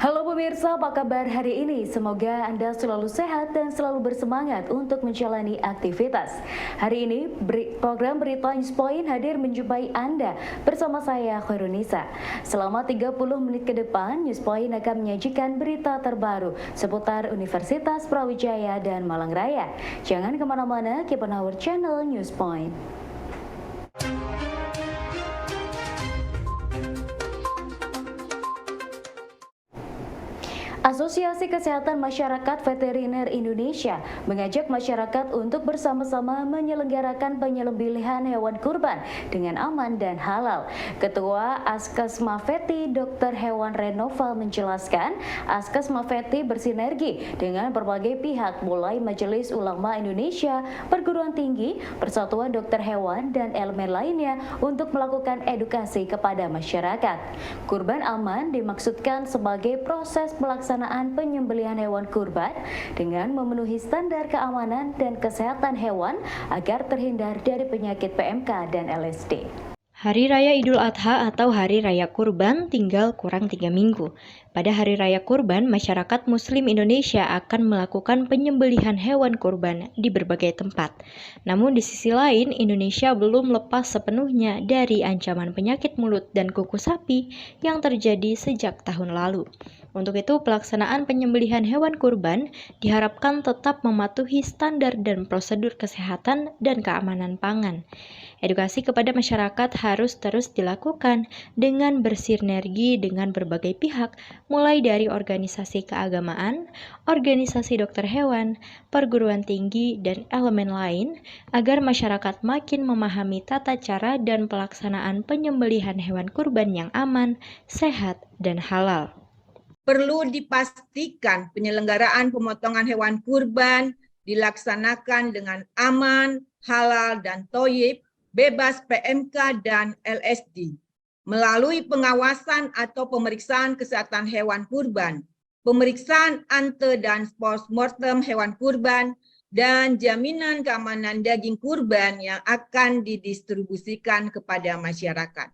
Halo pemirsa, apa kabar hari ini? Semoga Anda selalu sehat dan selalu bersemangat untuk menjalani aktivitas. Hari ini, program Berita News Point hadir menjumpai Anda bersama saya, Khairunisa. Selama 30 menit ke depan, News Point akan menyajikan berita terbaru seputar Universitas Brawijaya dan Malang Raya. Jangan kemana-mana, keep on our channel News Point. Asosiasi Kesehatan Masyarakat Veteriner Indonesia mengajak masyarakat untuk bersama-sama menyelenggarakan penyembelihan hewan kurban dengan aman dan halal. Ketua Askes Mafeti Dr. Hewan Renova menjelaskan, Askes Mafeti bersinergi dengan berbagai pihak mulai Majelis Ulama Indonesia, perguruan tinggi, Persatuan Dokter Hewan, dan elemen lainnya untuk melakukan edukasi kepada masyarakat. Kurban aman dimaksudkan sebagai proses pelaksanaan penyembelihan hewan kurban dengan memenuhi standar keamanan dan kesehatan hewan agar terhindar dari penyakit PMK dan LSD. Hari Raya Idul Adha atau Hari Raya Kurban tinggal kurang 3 minggu. Pada Hari Raya Kurban, masyarakat Muslim Indonesia akan melakukan penyembelihan hewan kurban di berbagai tempat. Namun di sisi lain, Indonesia belum lepas sepenuhnya dari ancaman penyakit mulut dan kuku sapi yang terjadi sejak tahun lalu. Untuk itu, pelaksanaan penyembelihan hewan kurban diharapkan tetap mematuhi standar dan prosedur kesehatan dan keamanan pangan. Edukasi kepada masyarakat harus terus dilakukan dengan bersinergi dengan berbagai pihak, mulai dari organisasi keagamaan, organisasi dokter hewan, perguruan tinggi, dan elemen lain, agar masyarakat makin memahami tata cara dan pelaksanaan penyembelihan hewan kurban yang aman, sehat, dan halal. Perlu dipastikan penyelenggaraan pemotongan hewan kurban dilaksanakan dengan aman, halal, dan thayyib, bebas PMK dan LSD, melalui pengawasan atau pemeriksaan kesehatan hewan kurban, pemeriksaan ante dan postmortem hewan kurban, dan jaminan keamanan daging kurban yang akan didistribusikan kepada masyarakat.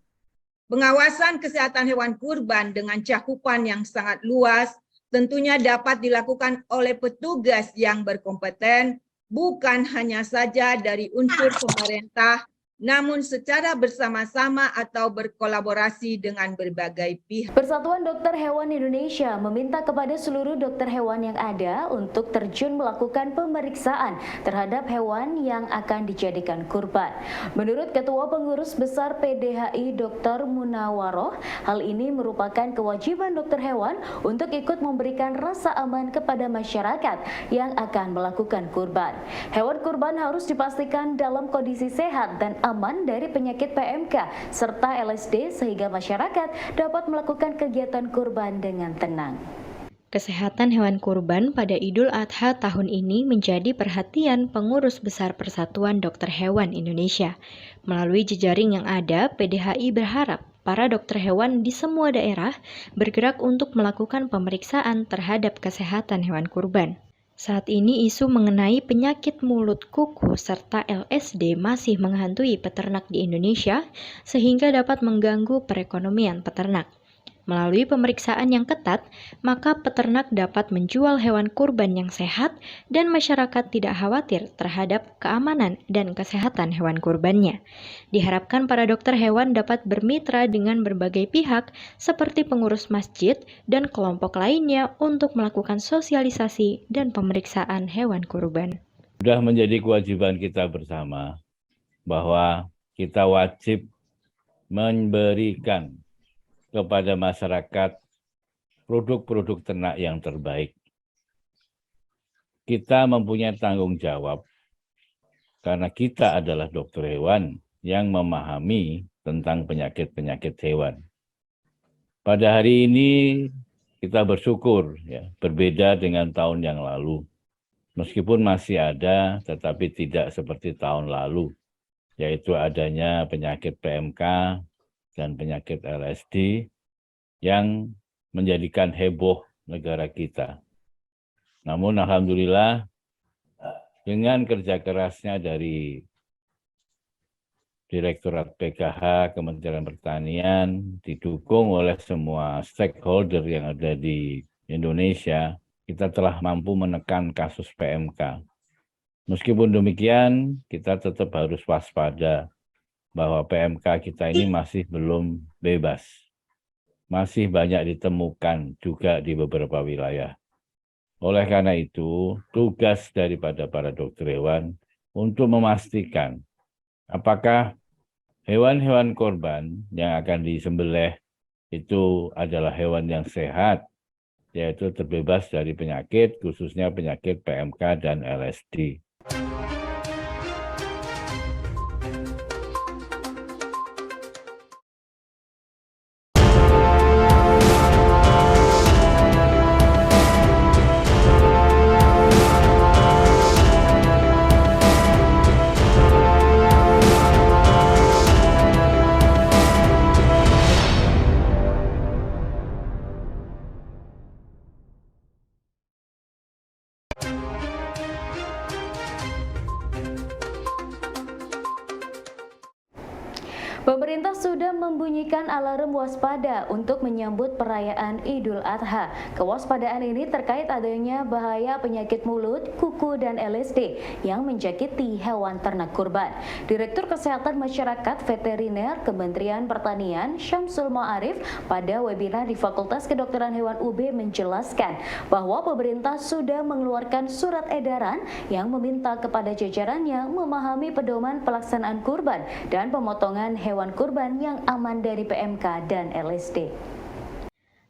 Pengawasan kesehatan hewan kurban dengan cakupan yang sangat luas tentunya dapat dilakukan oleh petugas yang berkompeten, bukan hanya saja dari unsur pemerintah, namun secara bersama-sama atau berkolaborasi dengan berbagai pihak. Persatuan Dokter Hewan Indonesia meminta kepada seluruh dokter hewan yang ada untuk terjun melakukan pemeriksaan terhadap hewan yang akan dijadikan kurban. Menurut Ketua Pengurus Besar PDHI Dr. Munawaroh, hal ini merupakan kewajiban dokter hewan untuk ikut memberikan rasa aman kepada masyarakat yang akan melakukan kurban. Hewan kurban harus dipastikan dalam kondisi sehat dan aman dari penyakit PMK serta LSD sehingga masyarakat dapat melakukan kegiatan kurban dengan tenang. Kesehatan hewan kurban pada Idul Adha tahun ini menjadi perhatian Pengurus Besar Persatuan Dokter Hewan Indonesia. Melalui jejaring yang ada, PDHI berharap para dokter hewan di semua daerah bergerak untuk melakukan pemeriksaan terhadap kesehatan hewan kurban. Saat ini isu mengenai penyakit mulut kuku serta LSD masih menghantui peternak di Indonesia sehingga dapat mengganggu perekonomian peternak. Melalui pemeriksaan yang ketat, maka peternak dapat menjual hewan kurban yang sehat dan masyarakat tidak khawatir terhadap keamanan dan kesehatan hewan kurbannya. Diharapkan para dokter hewan dapat bermitra dengan berbagai pihak seperti pengurus masjid dan kelompok lainnya untuk melakukan sosialisasi dan pemeriksaan hewan kurban. Sudah menjadi kewajiban kita bersama bahwa kita wajib memberikan kepada masyarakat produk-produk ternak yang terbaik. Kita mempunyai tanggung jawab karena kita adalah dokter hewan yang memahami tentang penyakit-penyakit hewan. Pada hari ini kita bersyukur ya, berbeda dengan tahun yang lalu. Meskipun masih ada, tetapi tidak seperti tahun lalu, yaitu adanya penyakit PMK dan penyakit LSD yang menjadikan heboh negara kita. Namun alhamdulillah dengan kerja kerasnya dari Direktorat PKH, Kementerian Pertanian, didukung oleh semua stakeholder yang ada di Indonesia, kita telah mampu menekan kasus PMK. Meskipun demikian, kita tetap harus waspada bahwa PMK kita ini masih belum bebas. Masih banyak ditemukan juga di beberapa wilayah. Oleh karena itu, tugas daripada para dokter hewan untuk memastikan apakah hewan-hewan korban yang akan disembelih itu adalah hewan yang sehat, yaitu terbebas dari penyakit, khususnya penyakit PMK dan LSD. Pemerintah sudah membunyikan alarm waspada untuk menyambut perayaan Idul Adha. Kewaspadaan ini terkait adanya bahaya penyakit mulut, kuku, dan LSD yang menjakiti hewan ternak kurban. Direktur Kesehatan Masyarakat Veteriner Kementerian Pertanian Syamsul Ma'arif pada webinar di Fakultas Kedokteran Hewan UB menjelaskan bahwa pemerintah sudah mengeluarkan surat edaran yang meminta kepada jajarannya memahami pedoman pelaksanaan kurban dan pemotongan hewan kurban yang aman dari PMK dan LSD.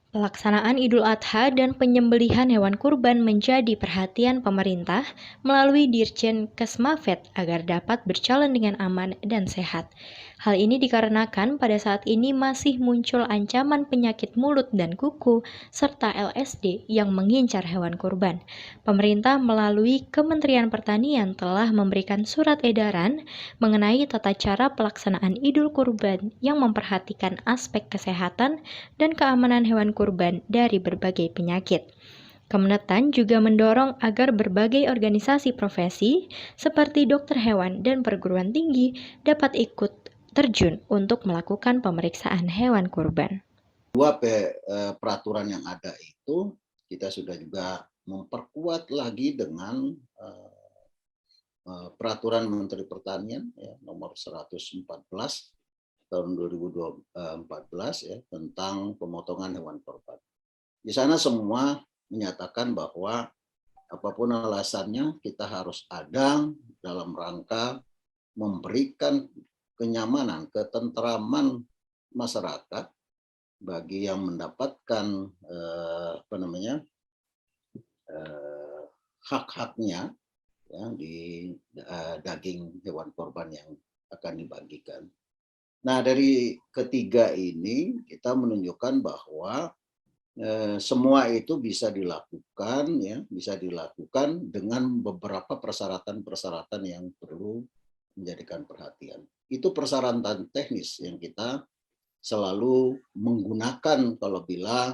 Pelaksanaan Idul Adha dan penyembelihan hewan kurban menjadi perhatian pemerintah melalui Dirjen Kesmafet agar dapat berjalan dengan aman dan sehat. Hal ini dikarenakan pada saat ini masih muncul ancaman penyakit mulut dan kuku serta LSD yang mengincar hewan kurban. Pemerintah melalui Kementerian Pertanian telah memberikan surat edaran mengenai tata cara pelaksanaan Idul Kurban yang memperhatikan aspek kesehatan dan keamanan hewan kurban dari berbagai penyakit. Kementan juga mendorong agar berbagai organisasi profesi seperti dokter hewan dan perguruan tinggi dapat ikut terjun untuk melakukan pemeriksaan hewan kurban. Dua peraturan yang ada itu kita sudah juga memperkuat lagi dengan peraturan Menteri Pertanian ya, nomor 114 tahun 2014 ya, tentang pemotongan hewan kurban. Di sana semua menyatakan bahwa apapun alasannya kita harus ada dalam rangka memberikan kenyamanan, ketentraman masyarakat bagi yang mendapatkan hak-haknya ya, di daging hewan kurban yang akan dibagikan. Nah, dari ketiga ini kita menunjukkan bahwa semua itu bisa dilakukan ya, bisa dilakukan dengan beberapa persyaratan-persyaratan yang perlu menjadikan perhatian. Itu persyaratan teknis yang kita selalu menggunakan kalau bila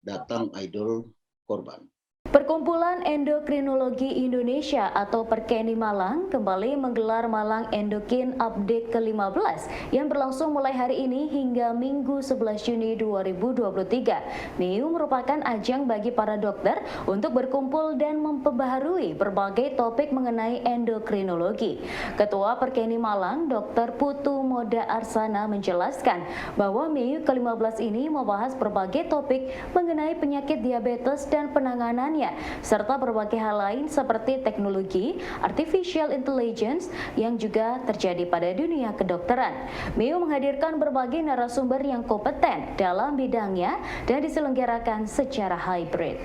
datang Idul Kurban. Perkumpulan Endokrinologi Indonesia atau Perkeni Malang kembali menggelar Malang Endokin Update ke-15 yang berlangsung mulai hari ini hingga Minggu 11 Juni 2023. MIU merupakan ajang bagi para dokter untuk berkumpul dan memperbaharui berbagai topik mengenai endokrinologi. Ketua Perkeni Malang, Dr. Putu Moda Arsana menjelaskan bahwa MIU ke-15 ini membahas berbagai topik mengenai penyakit diabetes dan penanganannya, serta berbagai hal lain seperti teknologi, artificial intelligence yang juga terjadi pada dunia kedokteran. MIU menghadirkan berbagai narasumber yang kompeten dalam bidangnya dan diselenggarakan secara hybrid.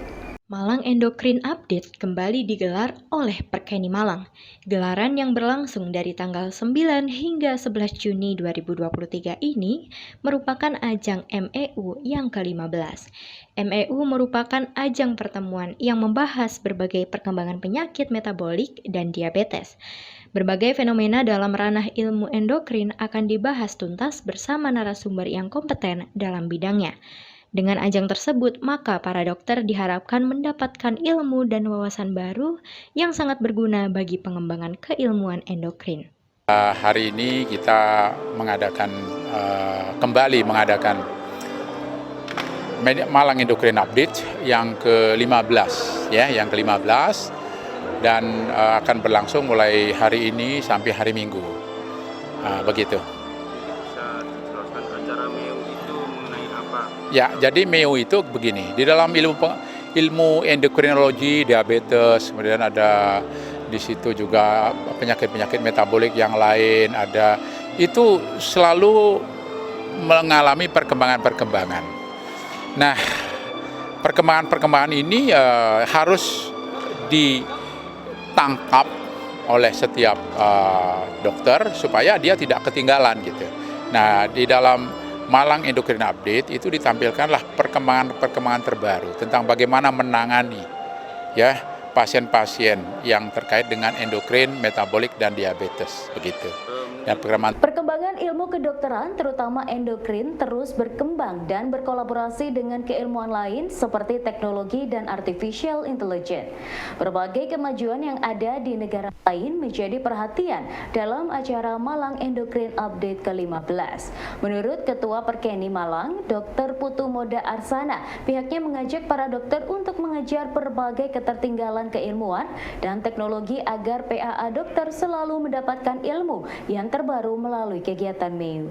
Malang Endokrin Update kembali digelar oleh Perkeni Malang. Gelaran yang berlangsung dari tanggal 9 hingga 11 Juni 2023 ini merupakan ajang MEU yang ke-15. MEU merupakan ajang pertemuan yang membahas berbagai perkembangan penyakit metabolik dan diabetes. Berbagai fenomena dalam ranah ilmu endokrin akan dibahas tuntas bersama narasumber yang kompeten dalam bidangnya. Dengan ajang tersebut, maka para dokter diharapkan mendapatkan ilmu dan wawasan baru yang sangat berguna bagi pengembangan keilmuan endokrin. Hari ini kita kembali mengadakan Malang Endocrine Update yang ke-15 ya, dan akan berlangsung mulai hari ini sampai hari Minggu. Begitu. Bisa dijelaskan acara MEU itu mengenai apa? Ya, jadi MEU itu begini. Di dalam ilmu endokrinologi, diabetes, kemudian ada di situ juga penyakit-penyakit metabolik yang lain ada. Itu selalu mengalami perkembangan-perkembangan. Nah, perkembangan-perkembangan ini harus ditangkap oleh setiap dokter supaya dia tidak ketinggalan gitu. Nah, di dalam Malang Endocrine Update itu ditampilkanlah perkembangan-perkembangan terbaru tentang bagaimana menangani ya pasien-pasien yang terkait dengan endokrin, metabolik dan diabetes begitu. Dan Perkembangan ilmu kedokteran, terutama endokrin, terus berkembang dan berkolaborasi dengan keilmuan lain seperti teknologi dan artificial intelligence. Berbagai kemajuan yang ada di negara lain menjadi perhatian dalam acara Malang Endocrine Update ke-15. Menurut Ketua Perkeni Malang, Dr. Putu Moda Arsana, pihaknya mengajak para dokter untuk mengejar berbagai ketertinggalan keilmuan dan teknologi agar PAA dokter selalu mendapatkan ilmu yang terbaru melalui kegiatan MEU.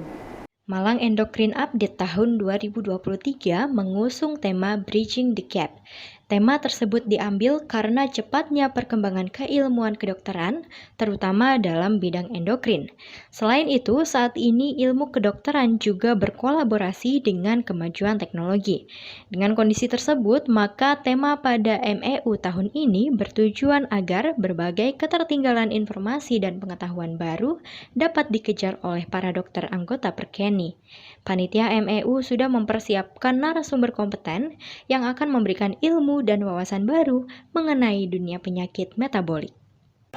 Malang Endocrine Update tahun 2023 mengusung tema Bridging the Gap. Tema tersebut diambil karena cepatnya perkembangan keilmuan kedokteran, terutama dalam bidang endokrin. Selain itu, saat ini ilmu kedokteran juga berkolaborasi dengan kemajuan teknologi. Dengan kondisi tersebut, maka tema pada MEU tahun ini bertujuan agar berbagai ketertinggalan informasi dan pengetahuan baru dapat dikejar oleh para dokter anggota Perkeni. Panitia MEU sudah mempersiapkan narasumber kompeten yang akan memberikan ilmu dan wawasan baru mengenai dunia penyakit metabolik.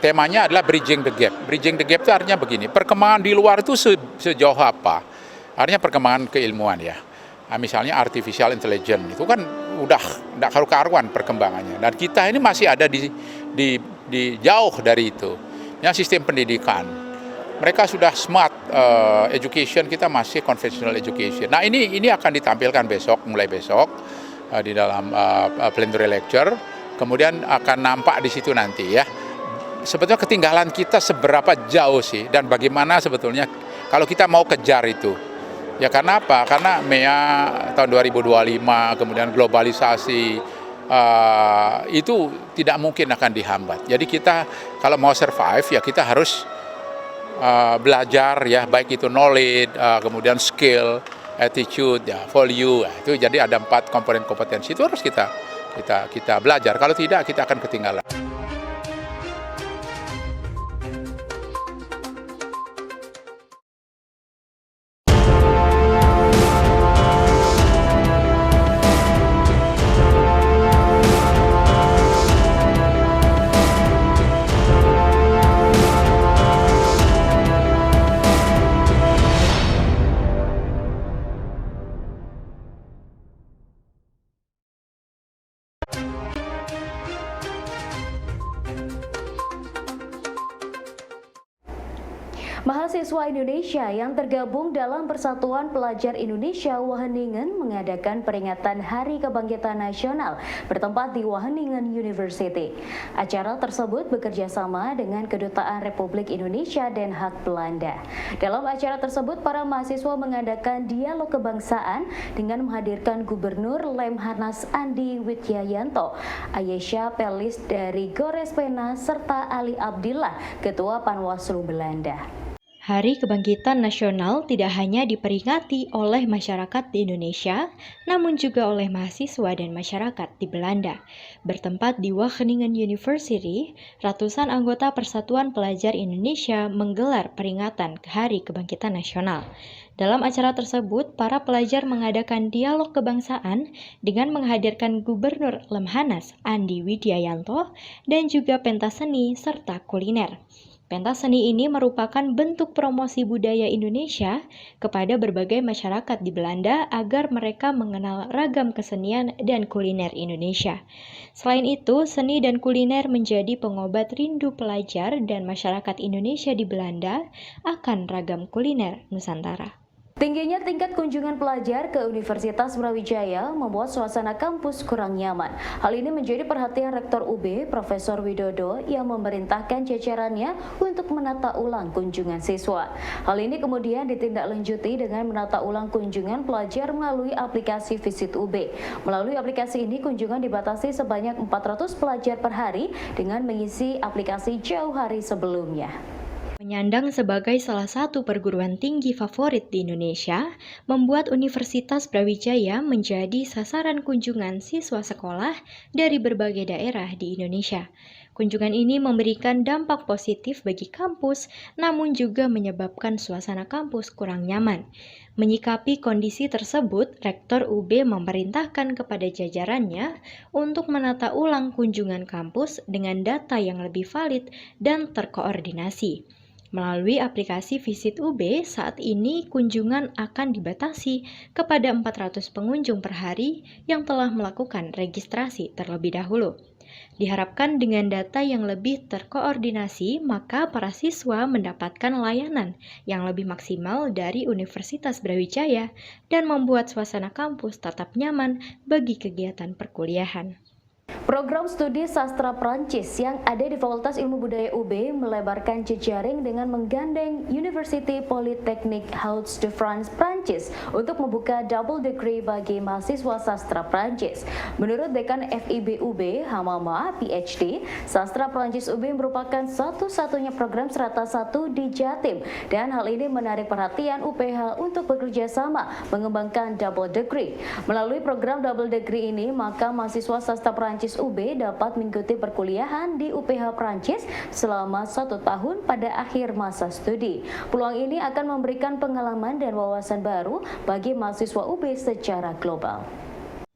Temanya adalah Bridging the Gap. Bridging the Gap itu artinya begini, perkembangan di luar itu sejauh apa? Artinya perkembangan keilmuan ya. Misalnya artificial intelligence, itu kan udah tidak karu-karuan perkembangannya. Dan kita ini masih ada di jauh dari itu. Yang sistem pendidikan. Mereka sudah smart education, kita masih conventional education. Nah ini akan ditampilkan mulai besok di dalam plenary lecture, kemudian akan nampak di situ nanti ya. Sebetulnya ketinggalan kita seberapa jauh sih dan bagaimana sebetulnya kalau kita mau kejar itu. Ya karena apa? Karena MEA tahun 2025, kemudian globalisasi, itu tidak mungkin akan dihambat. Jadi kita kalau mau survive ya kita harus belajar ya, baik itu knowledge, kemudian skill, attitude, ya, value, ya, itu jadi ada 4 komponen kompetensi itu harus kita belajar. Kalau tidak kita akan ketinggalan. Mahasiswa Indonesia yang tergabung dalam Persatuan Pelajar Indonesia Wageningen mengadakan peringatan Hari Kebangkitan Nasional bertempat di Wageningen University. Acara tersebut bekerja sama dengan Kedutaan Republik Indonesia Den Haag, Belanda. Dalam acara tersebut, para mahasiswa mengadakan dialog kebangsaan dengan menghadirkan Gubernur Lemhanas Andi Widjayanto, Ayesha Pelis dari Gorespena, serta Ali Abdillah, Ketua Panwaslu Belanda. Hari Kebangkitan Nasional tidak hanya diperingati oleh masyarakat di Indonesia, namun juga oleh mahasiswa dan masyarakat di Belanda. Bertempat di Wageningen University, ratusan anggota Persatuan Pelajar Indonesia menggelar peringatan Hari Kebangkitan Nasional. Dalam acara tersebut, para pelajar mengadakan dialog kebangsaan dengan menghadirkan Gubernur Lemhanas Andi Widjayanto dan juga pentas seni serta kuliner. Pentas seni ini merupakan bentuk promosi budaya Indonesia kepada berbagai masyarakat di Belanda agar mereka mengenal ragam kesenian dan kuliner Indonesia. Selain itu, seni dan kuliner menjadi pengobat rindu pelajar dan masyarakat Indonesia di Belanda akan ragam kuliner Nusantara. Tingginya tingkat kunjungan pelajar ke Universitas Brawijaya membuat suasana kampus kurang nyaman. Hal ini menjadi perhatian Rektor UB, Profesor Widodo, yang memerintahkan jajarannya untuk menata ulang kunjungan siswa. Hal ini kemudian ditindaklanjuti dengan menata ulang kunjungan pelajar melalui aplikasi Visit UB. Melalui aplikasi ini, kunjungan dibatasi sebanyak 400 pelajar per hari dengan mengisi aplikasi jauh hari sebelumnya. Menyandang sebagai salah satu perguruan tinggi favorit di Indonesia, membuat Universitas Brawijaya menjadi sasaran kunjungan siswa sekolah dari berbagai daerah di Indonesia. Kunjungan ini memberikan dampak positif bagi kampus, namun juga menyebabkan suasana kampus kurang nyaman. Menyikapi kondisi tersebut, Rektor UB memerintahkan kepada jajarannya untuk menata ulang kunjungan kampus dengan data yang lebih valid dan terkoordinasi. Melalui aplikasi Visit UB, saat ini kunjungan akan dibatasi kepada 400 pengunjung per hari yang telah melakukan registrasi terlebih dahulu. Diharapkan dengan data yang lebih terkoordinasi, maka para siswa mendapatkan layanan yang lebih maksimal dari Universitas Brawijaya dan membuat suasana kampus tetap nyaman bagi kegiatan perkuliahan. Program studi sastra Prancis yang ada di Fakultas Ilmu Budaya UB melebarkan jejaring dengan menggandeng Université Polytechnique Hauts-de-France Prancis untuk membuka double degree bagi mahasiswa sastra Prancis. Menurut Dekan FIB UB, Hamama, PhD, sastra Prancis UB merupakan satu-satunya program serata 1 di Jatim, dan hal ini menarik perhatian UPH untuk bekerja sama mengembangkan double degree. Melalui program double degree ini, maka mahasiswa sastra Prancis UB dapat mengikuti perkuliahan di UPH Prancis selama 1 tahun pada akhir masa studi. Peluang ini akan memberikan pengalaman dan wawasan baru bagi mahasiswa UB secara global.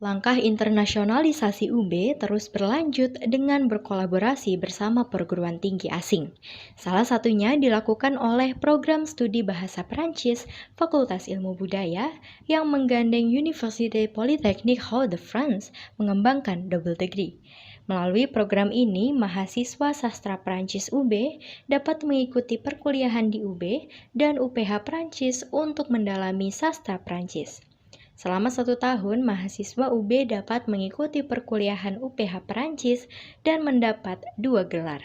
Langkah internasionalisasi UB terus berlanjut dengan berkolaborasi bersama perguruan tinggi asing. Salah satunya dilakukan oleh program studi bahasa Perancis Fakultas Ilmu Budaya yang menggandeng Université Polytechnique Hauts-de-France mengembangkan double degree. Melalui program ini, mahasiswa sastra Perancis UB dapat mengikuti perkuliahan di UB dan UPH Perancis untuk mendalami sastra Perancis. Selama 1 tahun, mahasiswa UB dapat mengikuti perkuliahan UPH Perancis dan mendapat 2 gelar.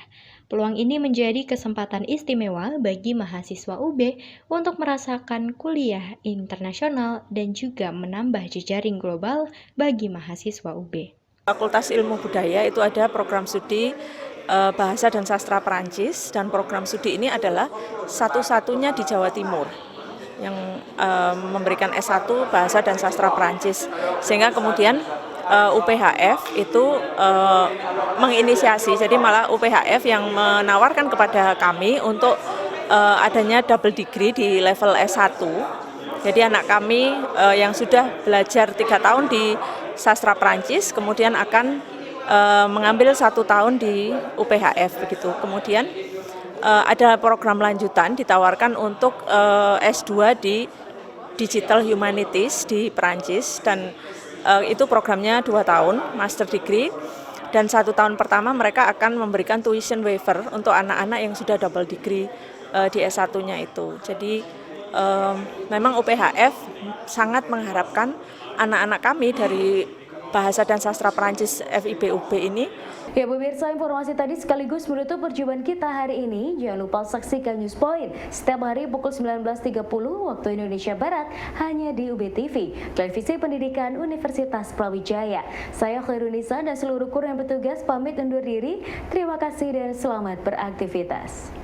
Peluang ini menjadi kesempatan istimewa bagi mahasiswa UB untuk merasakan kuliah internasional dan juga menambah jejaring global bagi mahasiswa UB. Fakultas Ilmu Budaya itu ada program studi Bahasa dan Sastra Perancis, dan program studi ini adalah satu-satunya di Jawa Timur yang memberikan S1 Bahasa dan Sastra Perancis, sehingga kemudian UPHF itu menginisiasi, jadi malah UPHF yang menawarkan kepada kami untuk adanya double degree di level S1. Jadi anak kami yang sudah belajar 3 tahun di sastra Perancis kemudian akan mengambil 1 tahun di UPHF begitu. Kemudian ada program lanjutan ditawarkan untuk S2 di Digital Humanities di Perancis, dan itu programnya 2 tahun, master degree, dan 1 tahun pertama mereka akan memberikan tuition waiver untuk anak-anak yang sudah double degree di S1-nya itu. Jadi memang UPHF sangat mengharapkan anak-anak kami dari Bahasa dan Sastra Perancis FIB-UB ini. Ya pemirsa, informasi tadi sekaligus menutup perjumpaan kita hari ini. Jangan lupa saksikan News Point setiap hari pukul 19.30 waktu Indonesia Barat hanya di UB TV, Televisi Pendidikan Universitas Brawijaya. Saya Khairunisa dan seluruh kru yang bertugas pamit undur diri. Terima kasih dan selamat beraktivitas.